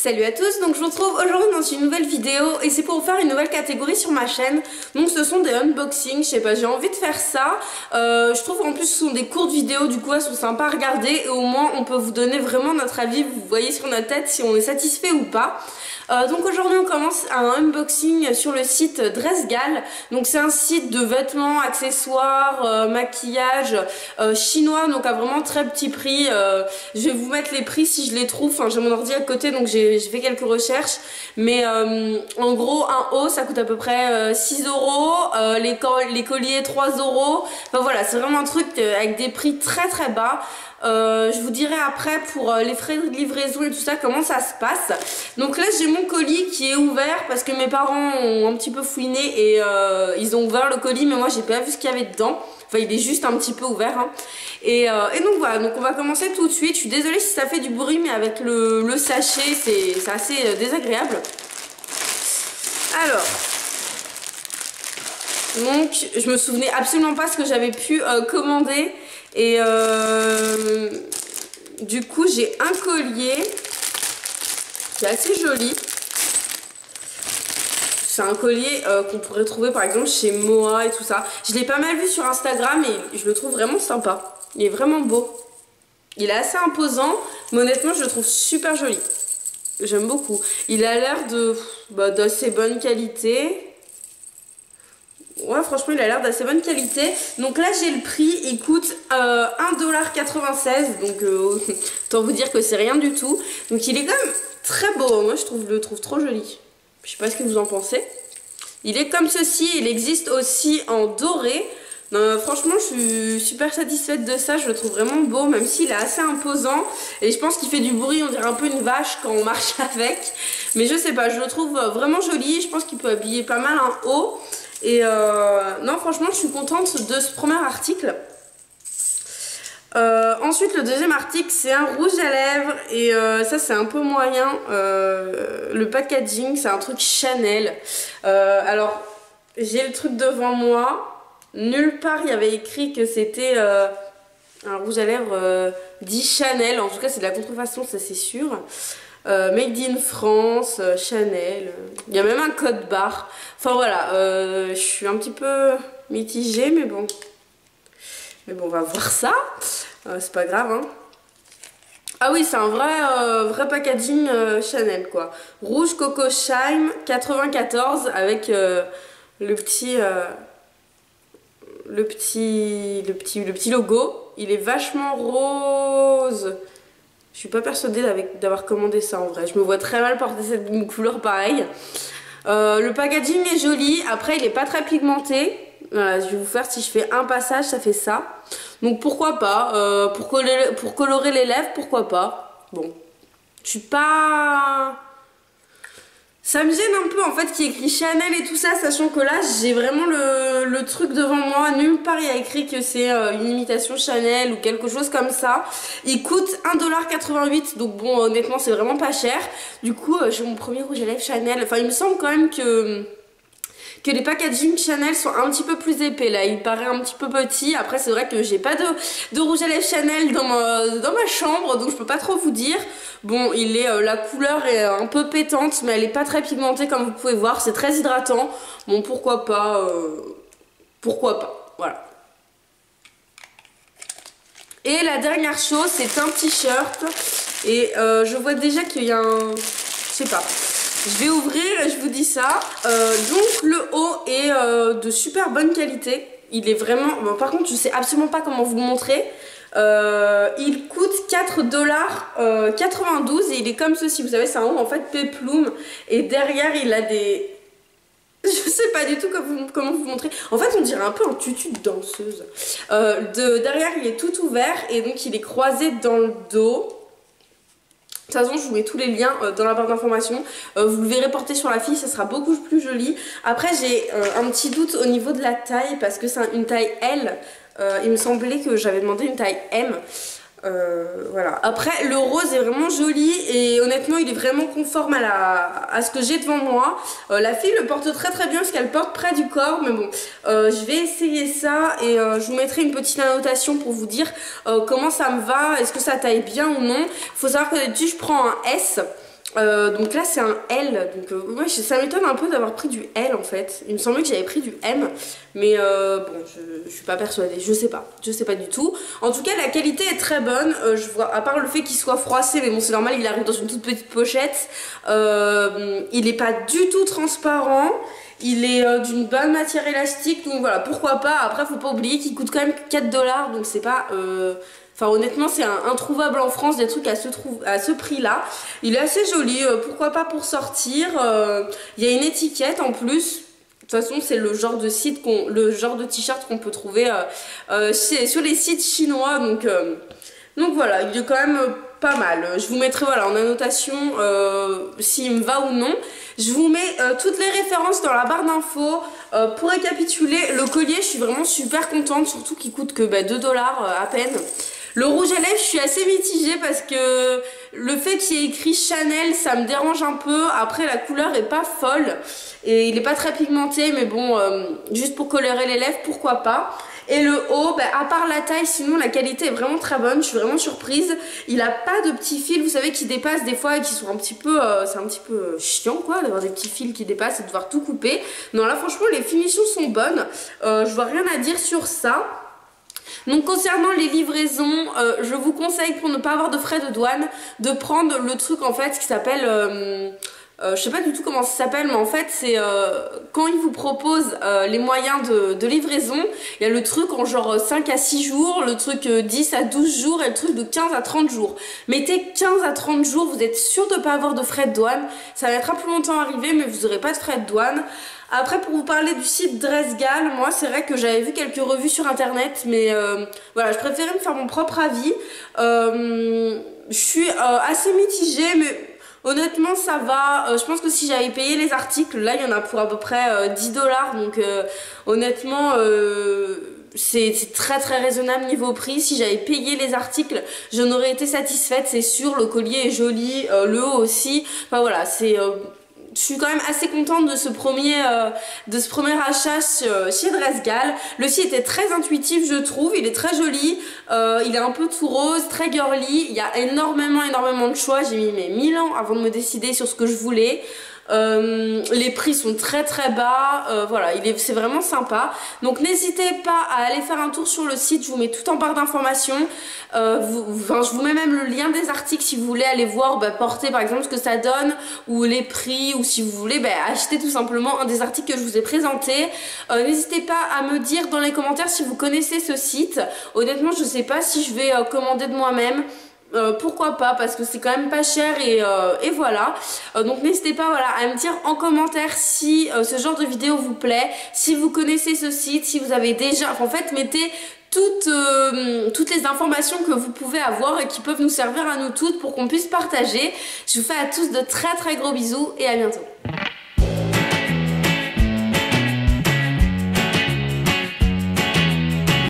Salut à tous, donc je vous retrouve aujourd'hui dans une nouvelle vidéo et c'est pour vous faire une nouvelle catégorie sur ma chaîne. Donc ce sont des unboxings, je sais pas, j'ai envie de faire ça. Je trouve en plus ce sont des courtes vidéos, du coup elles sont sympas à regarder et au moins on peut vous donner vraiment notre avis, vous voyez sur notre tête si on est satisfait ou pas. Donc aujourd'hui on commence un unboxing sur le site Dressgal. Donc c'est un site de vêtements, accessoires, maquillage chinois, donc à vraiment très petit prix. Je vais vous mettre les prix si je les trouve, enfin j'ai mon ordi à côté donc j'ai fait quelques recherches. Mais en gros un haut ça coûte à peu près 6 €, les colliers 3 €. Enfin voilà, c'est vraiment un truc avec des prix très bas. Je vous dirai après pour les frais de livraison et tout ça comment ça se passe. Donc là j'ai mon colis qui est ouvert parce que mes parents ont un petit peu fouiné et ils ont ouvert le colis, mais moi j'ai pas vu ce qu'il y avait dedans. Enfin il est juste un petit peu ouvert hein. Et donc voilà, donc on va commencer tout de suite. Je suis désolée si ça fait du bruit, mais avec le sachet c'est assez désagréable. Alors donc je me souvenais absolument pas ce que j'avais pu commander. Et du coup j'ai un collier qui est assez joli. C'est un collier qu'on pourrait trouver par exemple chez Moa et tout ça. Je l'ai pas mal vu sur Instagram et je le trouve vraiment sympa. Il est vraiment beau. Il est assez imposant, mais honnêtement je le trouve super joli. J'aime beaucoup. Il a l'air d'assez bonne qualité. Ouais, franchement il a l'air d'assez bonne qualité. Donc là j'ai le prix, il coûte 1,96 $. Donc autant vous dire que c'est rien du tout. Donc il est quand même très beau, moi je le trouve trop joli. Je sais pas ce que vous en pensez. Il est comme ceci, il existe aussi en doré. Franchement je suis super satisfaite de ça, je le trouve vraiment beau, même s'il est assez imposant. Et je pense qu'il fait du bruit, on dirait un peu une vache quand on marche avec. Mais je sais pas, je le trouve vraiment joli, je pense qu'il peut habiller pas mal un haut. Et non franchement je suis contente de ce premier article. Ensuite le deuxième article c'est un rouge à lèvres. Et ça c'est un peu moyen. Le packaging c'est un truc Chanel. Alors j'ai le truc devant moi. Nulle part il y avait écrit que c'était un rouge à lèvres dit Chanel. En tout cas c'est de la contrefaçon, ça c'est sûr. Made in France, Chanel, il y a même un code barre. Enfin voilà, je suis un petit peu mitigée, mais bon on va voir ça. C'est pas grave hein. Ah oui, c'est un vrai packaging Chanel quoi. Rouge Coco Shine 94 avec le petit logo. Il est vachement rose. Je suis pas persuadée d'avoir commandé ça en vrai. Je me vois très mal porter cette couleur pareille. Le packaging est joli. Après, il est pas très pigmenté. Voilà, je vais vous faire, si je fais un passage, ça fait ça. Donc pourquoi pas. Pour colorer les lèvres, pourquoi pas. Bon, je suis pas... Ça me gêne un peu en fait qu'il y ait écrit Chanel et tout ça, sachant que là j'ai vraiment le truc devant moi. Nulle part il y a écrit que c'est une imitation Chanel ou quelque chose comme ça. Il coûte 1,88 $, donc bon honnêtement c'est vraiment pas cher. Du coup j'ai mon premier rouge à lèvres Chanel. Enfin il me semble quand même que les packaging Chanel sont un petit peu plus épais. Là il paraît un petit peu petit. Après c'est vrai que j'ai pas de rouge à lèvres Chanel dans ma chambre, donc je peux pas trop vous dire. Bon la couleur est un peu pétante, mais elle est pas très pigmentée comme vous pouvez voir. C'est très hydratant. Bon pourquoi pas, voilà. Et la dernière chose c'est un t-shirt. Et je vois déjà qu'il y a un... Je sais pas. Je vais ouvrir et je vous dis ça. Donc le haut est de super bonne qualité. Il est vraiment... Bon, par contre je sais absolument pas comment vous le montrer. Il coûte 4,92 $. Et il est comme ceci. Vous savez c'est un haut en fait péplum. Et derrière il a des... Je sais pas du tout comment vous montrer. En fait on dirait un peu un tutu de danseuse. Derrière il est tout ouvert. Et donc il est croisé dans le dos. De toute façon je vous mets tous les liens dans la barre d'informations. Vous le verrez porter sur la fille, ça sera beaucoup plus joli. Après j'ai un petit doute au niveau de la taille parce que c'est une taille L. Il me semblait que j'avais demandé une taille M. Voilà. Après le rose est vraiment joli et honnêtement il est vraiment conforme à ce que j'ai devant moi. La fille le porte très bien parce qu'elle porte près du corps, mais bon je vais essayer ça et je vous mettrai une petite annotation pour vous dire comment ça me va, est-ce que ça taille bien ou non. Il faut savoir que d'habitude je prends un S Donc là c'est un L, donc ouais, ça m'étonne un peu d'avoir pris du L en fait. Il me semblait que j'avais pris du M, mais bon je suis pas persuadée, je sais pas du tout. En tout cas la qualité est très bonne, je vois, à part le fait qu'il soit froissé, mais bon c'est normal, il arrive dans une toute petite pochette. Il est pas du tout transparent. Il est d'une bonne matière élastique, donc voilà, pourquoi pas. Après faut pas oublier qu'il coûte quand même 4 $, donc c'est pas... Enfin honnêtement c'est introuvable en France des trucs à ce prix là. Il est assez joli, pourquoi pas pour sortir. Il y a une étiquette en plus. De toute façon c'est le genre de site le genre de t-shirt qu'on peut trouver sur les sites chinois. Donc voilà, il est quand même pas mal. Je vous mettrai voilà en annotation s'il me va ou non. Je vous mets toutes les références dans la barre d'infos. Pour récapituler, le collier je suis vraiment super contente, surtout qu'il coûte que 2 $ à peine. Le rouge à lèvres, je suis assez mitigée parce que le fait qu'il y ait écrit Chanel, ça me dérange un peu. Après, la couleur est pas folle et il est pas très pigmenté, mais bon, juste pour colorer les lèvres, pourquoi pas. Et le haut, à part la taille, sinon la qualité est vraiment très bonne, je suis vraiment surprise. Il a pas de petits fils, vous savez, qui dépassent des fois et qui sont un petit peu, c'est un petit peu chiant quoi, d'avoir des petits fils qui dépassent et de devoir tout couper. Non là franchement les finitions sont bonnes, je vois rien à dire sur ça. Donc concernant les livraisons, je vous conseille pour ne pas avoir de frais de douane de prendre le truc en fait qui s'appelle... je sais pas du tout comment ça s'appelle, mais en fait c'est quand ils vous proposent les moyens de livraison, il y a le truc en genre 5 à 6 jours, le truc 10 à 12 jours et le truc de 15 à 30 jours. Mettez 15 à 30 jours, vous êtes sûr de ne pas avoir de frais de douane. Ça mettra plus longtemps à arriver mais vous n'aurez pas de frais de douane. Après pour vous parler du site Dressgal, moi c'est vrai que j'avais vu quelques revues sur internet, mais voilà, je préférais me faire mon propre avis. Je suis assez mitigée, mais honnêtement ça va. Je pense que si j'avais payé les articles, là il y en a pour à peu près 10 $, donc honnêtement c'est très très raisonnable niveau prix. Si j'avais payé les articles, j'en aurais été satisfaite, c'est sûr. Le collier est joli, le haut aussi, enfin voilà, c'est... je suis quand même assez contente de ce premier achat chez Dressgal. Le site est très intuitif je trouve, il est très joli, il est un peu tout rose, très girly, il y a énormément de choix. J'ai mis mes 1000 ans avant de me décider sur ce que je voulais. Les prix sont très très bas, voilà, c'est vraiment sympa. Donc n'hésitez pas à aller faire un tour sur le site, je vous mets tout en barre d'informations. Je vous mets même le lien des articles si vous voulez aller voir porter par exemple ce que ça donne, ou les prix, ou si vous voulez acheter tout simplement un des articles que je vous ai présenté. N'hésitez pas à me dire dans les commentaires si vous connaissez ce site. Honnêtement je sais pas si je vais commander de moi-même. Pourquoi pas, parce que c'est quand même pas cher et voilà. Donc n'hésitez pas voilà, à me dire en commentaire si ce genre de vidéo vous plaît, si vous connaissez ce site, si vous avez déjà... En fait mettez toutes les informations que vous pouvez avoir et qui peuvent nous servir à nous toutes pour qu'on puisse partager. Je vous fais à tous de très très gros bisous et à bientôt.